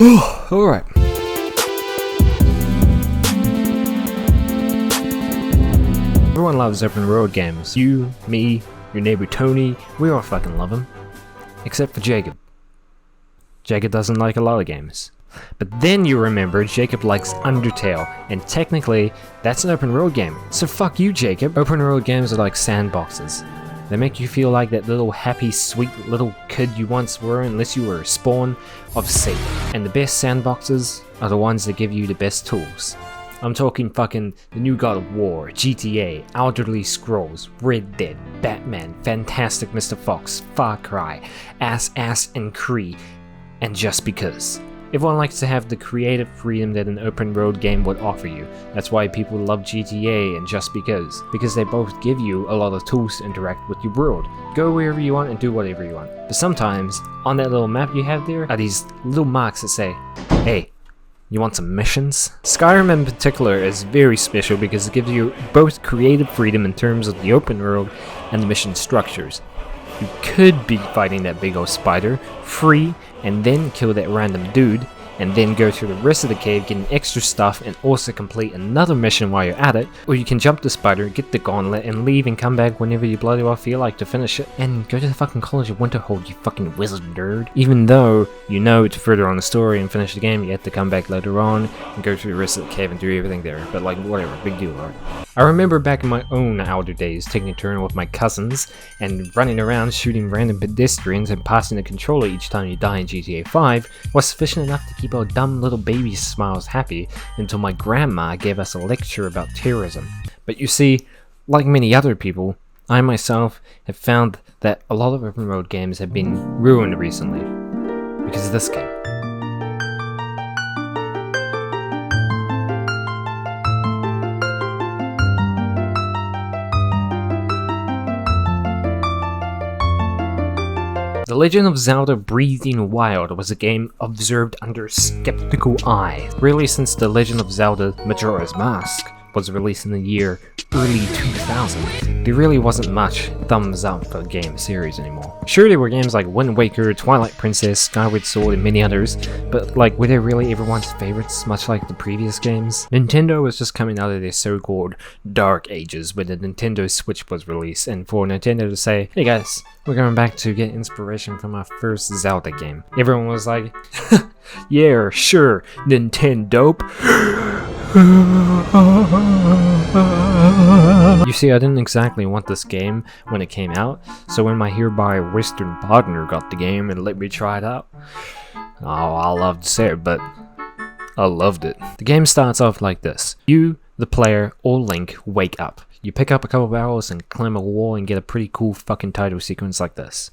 Alright. Everyone loves open world games. You, me, your neighbor Tony, we all fucking love them. Except for Jacob. Jacob doesn't like a lot of games. But then you remember Jacob likes Undertale, and technically, that's an open world game. So fuck you, Jacob. Open world games are like sandboxes. They make you feel like that little happy, sweet little kid you once were unless you were a spawn of Satan. And the best sandboxes are the ones that give you the best tools. I'm talking fucking the new God of War, GTA, Elder Scrolls, Red Dead, Batman, Fantastic Mr. Fox, Far Cry, Ass and Cree, and Just Because. Everyone likes to have the creative freedom that an open world game would offer you. That's why people love GTA and Just Because they both give you a lot of tools to interact with your world. Go wherever you want and do whatever you want. But sometimes, on that little map you have there, are these little marks that say, hey, you want some missions? Skyrim in particular is very special because it gives you both creative freedom in terms of the open world and the mission structures. You could be fighting that big old spider, free, and then kill that random dude, and then go through the rest of the cave getting extra stuff and also complete another mission while you're at it, or you can jump the spider, get the gauntlet, and leave and come back whenever you bloody well feel like to finish it, and go to the fucking College of Winterhold, you fucking wizard nerd. Even though you know to further on the story and finish the game, you have to come back later on and go through the rest of the cave and do everything there, but like whatever, big deal, right? I remember back in my own Elder days taking a turn with my cousins and running around shooting random pedestrians and passing the controller each time you die in GTA 5 was sufficient enough to keep our dumb little baby smiles happy until my grandma gave us a lecture about terrorism. But you see, like many other people, I myself have found that a lot of open world games have been ruined recently because of this game. The Legend of Zelda Breathing Wild was a game observed under a skeptical eye, really since The Legend of Zelda Majora's Mask was released in the year early 2000. There really wasn't much thumbs up for the game series anymore. Sure, there were games like Wind Waker, Twilight Princess, Skyward Sword, and many others, but like, were they really everyone's favorites, much like the previous games? Nintendo was just coming out of their so-called dark ages when the Nintendo Switch was released, and for Nintendo to say, hey guys, we're going back to get inspiration from our first Zelda game. Everyone was like, yeah, sure, Nintendo. You see, I didn't exactly want this game when it came out, so when my hereby Western partner got the game and let me try it out, oh, I love to say it, but I loved it. The game starts off like this. You, the player, or Link, wake up. You pick up a couple of barrels and climb a wall and get a pretty cool fucking title sequence like this.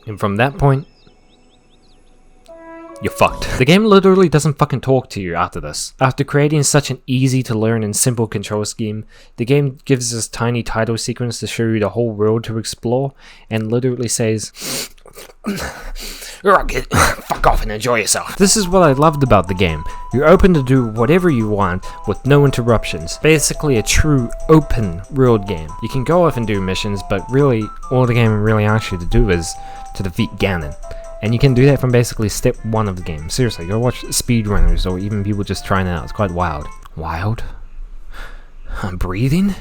And from that point, you're fucked. The game literally doesn't fucking talk to you after this. After creating such an easy to learn and simple control scheme, the game gives this tiny title sequence to show you the whole world to explore, and literally says, fuck off and enjoy yourself. This is what I loved about the game. You're open to do whatever you want with no interruptions. Basically a true open world game. You can go off and do missions, but really all the game really asks you to do is to defeat Ganon. And you can do that from basically step 1 of the game. Seriously, go watch speedrunners or even people just trying it out. It's quite wild. Wild? I'm breathing?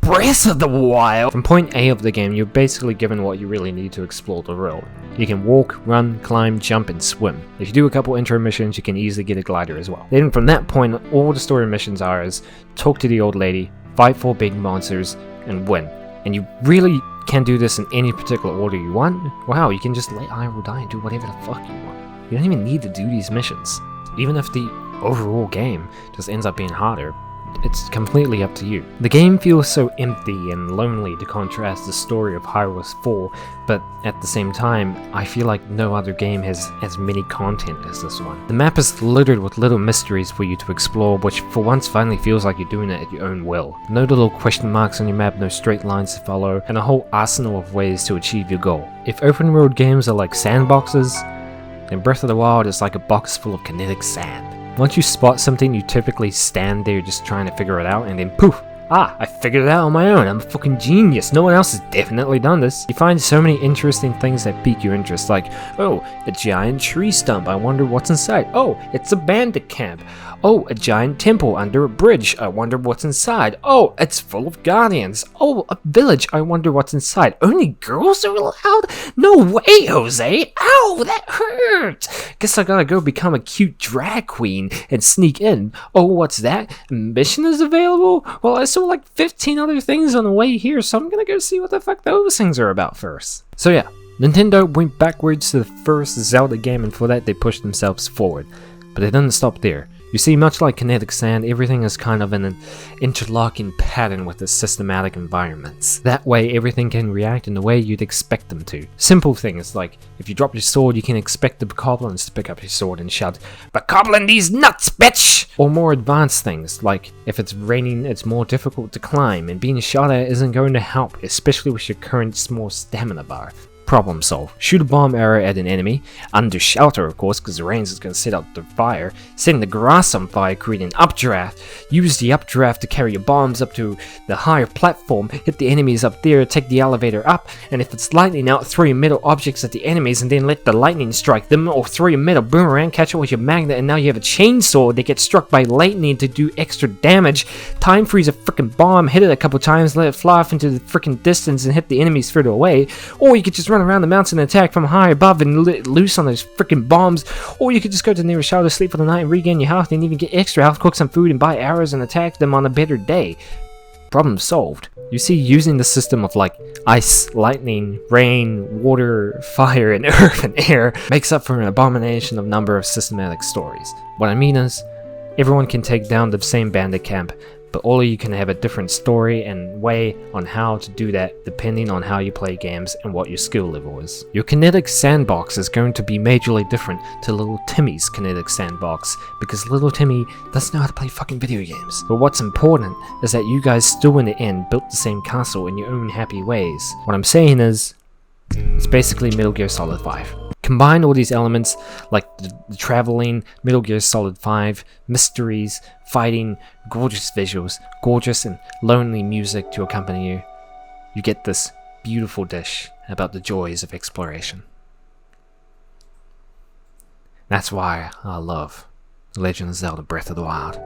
Breath of the Wild! From point A of the game, you're basically given what you really need to explore the world. You can walk, run, climb, jump, and swim. If you do a couple intro missions, you can easily get a glider as well. Then from that point, all the story missions are is talk to the old lady, fight 4 big monsters, and win. And you really can do this in any particular order you want. Wow, you can just let Hyrule die and do whatever the fuck you want. You don't even need to do these missions. Even if the overall game just ends up being harder, it's completely up to you. The game feels so empty and lonely to contrast the story of Hyrule's Fall, but at the same time, I feel like no other game has as many content as this one. The map is littered with little mysteries for you to explore, which for once finally feels like you're doing it at your own will. No little question marks on your map, no straight lines to follow, and a whole arsenal of ways to achieve your goal. If open world games are like sandboxes, then Breath of the Wild is like a box full of kinetic sand. Once you spot something, you typically stand there just trying to figure it out, and then poof! Ah, I figured it out on my own. I'm a fucking genius. No one else has definitely done this. You find so many interesting things that pique your interest, like, oh, a giant tree stump. I wonder what's inside. Oh, it's a bandit camp. Oh, a giant temple under a bridge. I wonder what's inside. Oh, it's full of guardians. Oh, a village. I wonder what's inside. Only girls are allowed? No way, Jose. Ow, that hurt. Guess I gotta go become a cute drag queen and sneak in. Oh, what's that? Mission is available? Well, I saw like 15 other things on the way here, so I'm gonna go see what the fuck those things are about first. So yeah, Nintendo went backwards to the first Zelda game, and for that they pushed themselves forward. But they didn't stop there. You see, much like kinetic sand, everything is kind of in an interlocking pattern with the systematic environments. That way, everything can react in the way you'd expect them to. Simple things like, if you drop your sword, you can expect the bokoblins to pick up your sword and shout, "Bokoblin these nuts, bitch!" Or more advanced things, like, if it's raining, it's more difficult to climb, and being shot at isn't going to help, especially with your current small stamina bar. Problem solved. Shoot a bomb arrow at an enemy, under shelter of course, because the rain is going to set out the fire, setting the grass on fire, creating an updraft, use the updraft to carry your bombs up to the higher platform, hit the enemies up there, take the elevator up, and if it's lightning out, throw your metal objects at the enemies and then let the lightning strike them, or throw your metal boomerang, catch it with your magnet, and now you have a chainsaw that gets struck by lightning to do extra damage, time freeze a freaking bomb, hit it a couple times, let it fly off into the freaking distance and hit the enemies further away, or you could just run around the mountain and attack from high above and let loose on those freaking bombs, or you could just go to the nearest shelter, sleep for the night, and regain your health, and even get extra health, cook some food, and buy arrows and attack them on a better day. Problem solved. You see, using the system of like ice, lightning, rain, water, fire, and earth and air makes up for an abomination of number of systematic stories. What I mean is, everyone can take down the same bandit camp, but all of you can have a different story and way on how to do that depending on how you play games and what your skill level is. Your kinetic sandbox is going to be majorly different to little Timmy's kinetic sandbox, because little Timmy doesn't know how to play fucking video games. But what's important is that you guys still in the end built the same castle in your own happy ways. What I'm saying is, it's basically Metal Gear Solid 5. Combine all these elements, like the traveling, Metal Gear Solid 5, mysteries, fighting, gorgeous visuals, gorgeous and lonely music to accompany you. You get this beautiful dish about the joys of exploration. That's why I love Legend of Zelda Breath of the Wild.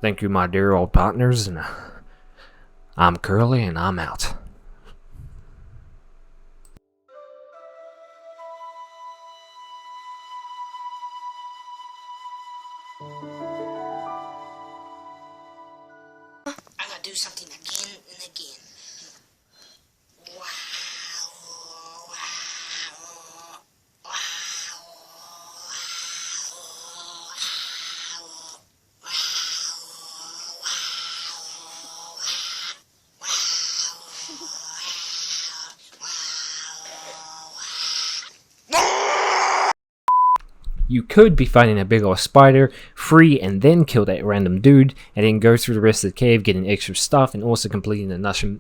Thank you, my dear old partners, and I'm Curly and I'm out. I gotta do something again and again. Wow. You could be fighting a big old spider, free and then kill that random dude, and then go through the rest of the cave getting extra stuff and also completing the Nushim.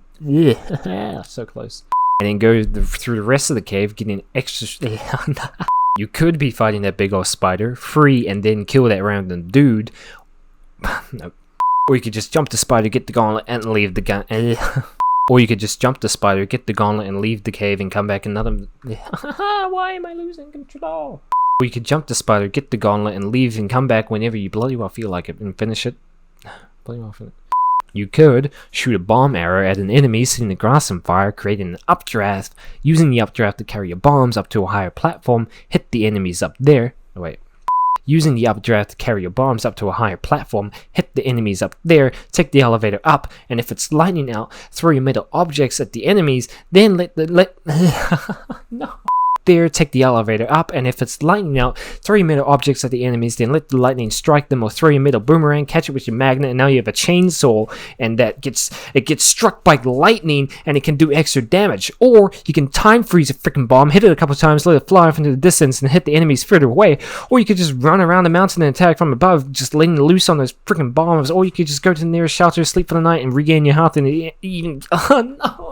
So close. And then go through the rest of the cave getting extra. You could be fighting that big old spider, free and then kill that random dude. No. Or you could just jump the spider, get the gauntlet, and leave the gun. Or you could just jump the spider, get the gauntlet, and leave the cave and come back another. Why am I losing control? Or you could jump the spider, get the gauntlet, and leave and come back whenever you bloody well feel like it and finish it. Bloody well finish. You could shoot a bomb arrow at an enemy setting the grass on fire, creating an updraft, using the updraft to carry your bombs up to a higher platform, hit the enemies up there. Oh, wait. Using the updraft to carry your bombs up to a higher platform, hit the enemies up there, take the elevator up, and if it's lightning out, throw your metal objects at the enemies, then no. there, take the elevator up, and if it's lightning out, throw your metal objects at the enemies, then let the lightning strike them, or throw your metal boomerang, catch it with your magnet, and now you have a chainsaw, and it gets struck by lightning, and it can do extra damage. Or you can time freeze a freaking bomb, hit it a couple times, let it fly off into the distance, and hit the enemies further away. Or you could just run around the mountain and attack from above, just letting loose on those freaking bombs. Or you could just go to the nearest shelter, sleep for the night, and regain your health, and even... Oh no!